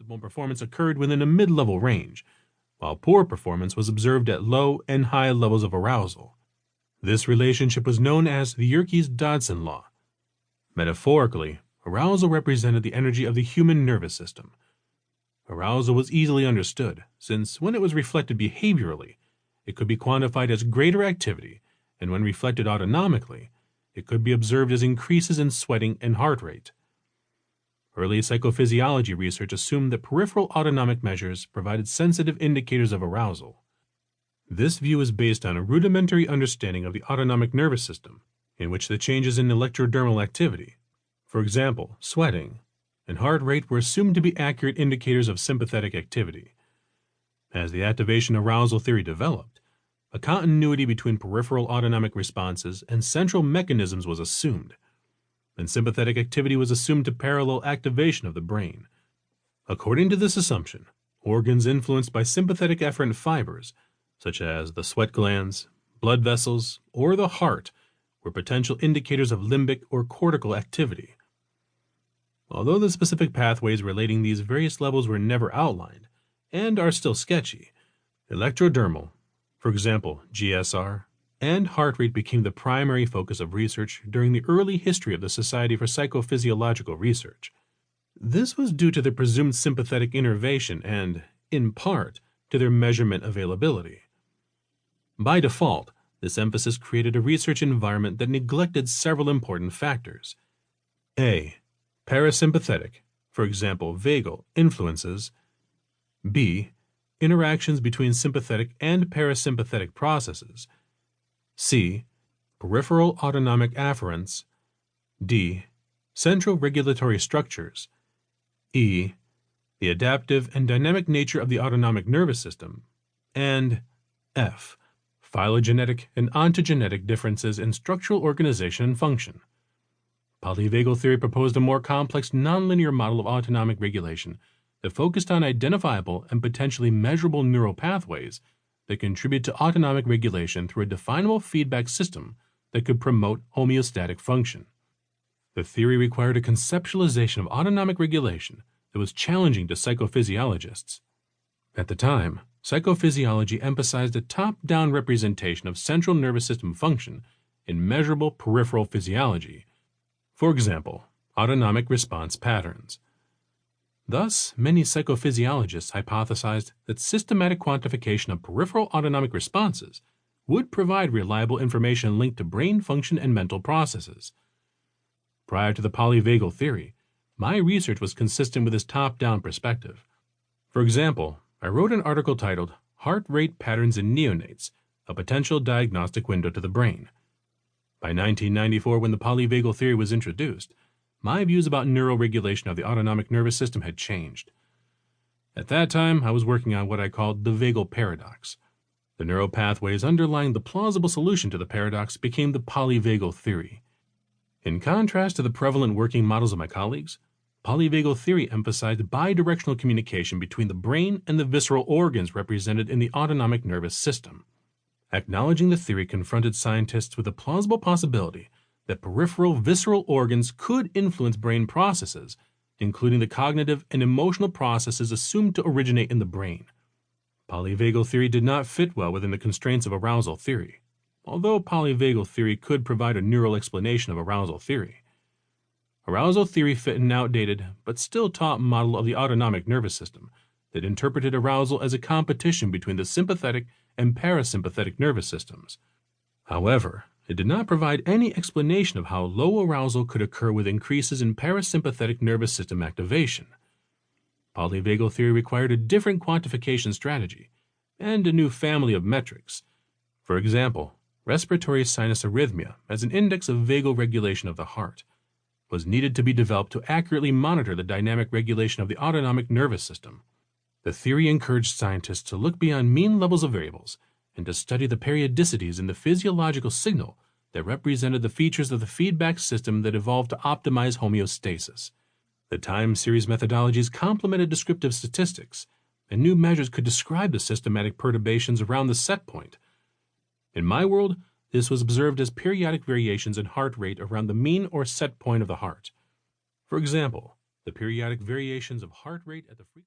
optimal performance occurred within a mid-level range, while poor performance was observed at low and high levels of arousal. This relationship was known as the Yerkes-Dodson law. Metaphorically, arousal represented the energy of the human nervous system. Arousal was easily understood, since when it was reflected behaviorally, it could be quantified as greater activity, and when reflected autonomically, it could be observed as increases in sweating and heart rate. Early psychophysiology research assumed that peripheral autonomic measures provided sensitive indicators of arousal. This view is based on a rudimentary understanding of the autonomic nervous system, in which the changes in electrodermal activity, for example, sweating, and heart rate were assumed to be accurate indicators of sympathetic activity. As the activation arousal theory developed, a continuity between peripheral autonomic responses and central mechanisms was assumed, and sympathetic activity was assumed to parallel activation of the brain. According to this assumption, organs influenced by sympathetic efferent fibers, such as the sweat glands, blood vessels, or the heart, were potential indicators of limbic or cortical activity. Although the specific pathways relating these various levels were never outlined, and are still sketchy, electrodermal, for example GSR, and heart rate became the primary focus of research during the early history of the Society for Psychophysiological Research. This was due to the presumed sympathetic innervation and, in part, to their measurement availability. By default, this emphasis created a research environment that neglected several important factors. A. Parasympathetic, for example vagal, influences. B. Interactions between sympathetic and parasympathetic processes. C. Peripheral autonomic afferents. D. Central regulatory structures. E. The adaptive and dynamic nature of the autonomic nervous system. And F. Phylogenetic and ontogenetic differences in structural organization and function. Polyvagal theory proposed a more complex nonlinear model of autonomic regulation that focused on identifiable and potentially measurable neural pathways that contribute to autonomic regulation through a definable feedback system that could promote homeostatic function. The theory required a conceptualization of autonomic regulation that was challenging to psychophysiologists. At the time, psychophysiology emphasized a top-down representation of central nervous system function in measurable peripheral physiology, for example, autonomic response patterns. Thus, many psychophysiologists hypothesized that systematic quantification of peripheral autonomic responses would provide reliable information linked to brain function and mental processes. Prior to the polyvagal theory, my research was consistent with this top-down perspective. For example, I wrote an article titled Heart Rate Patterns in Neonates, a Potential Diagnostic Window to the Brain. By 1994, when the polyvagal theory was introduced, my views about neuroregulation of the autonomic nervous system had changed. At that time, I was working on what I called the vagal paradox. The neural pathways underlying the plausible solution to the paradox became the polyvagal theory. In contrast to the prevalent working models of my colleagues, polyvagal theory emphasized bidirectional communication between the brain and the visceral organs represented in the autonomic nervous system. Acknowledging the theory confronted scientists with the plausible possibility that peripheral visceral organs could influence brain processes, including the cognitive and emotional processes assumed to originate in the brain. Polyvagal theory did not fit well within the constraints of arousal theory, although polyvagal theory could provide a neural explanation of arousal theory. Arousal theory fit an outdated, but still taught model of the autonomic nervous system that interpreted arousal as a competition between the sympathetic and parasympathetic nervous systems. However, it did not provide any explanation of how low arousal could occur with increases in parasympathetic nervous system activation. Polyvagal theory required a different quantification strategy and a new family of metrics. For example, respiratory sinus arrhythmia as an index of vagal regulation of the heart was needed to be developed to accurately monitor the dynamic regulation of the autonomic nervous system. The theory encouraged scientists to look beyond mean levels of variables and to study the periodicities in the physiological signal that represented the features of the feedback system that evolved to optimize homeostasis. The time series methodologies complemented descriptive statistics, and new measures could describe the systematic perturbations around the set point. In my world, this was observed as periodic variations in heart rate around the mean or set point of the heart. For example, the periodic variations of heart rate at the frequency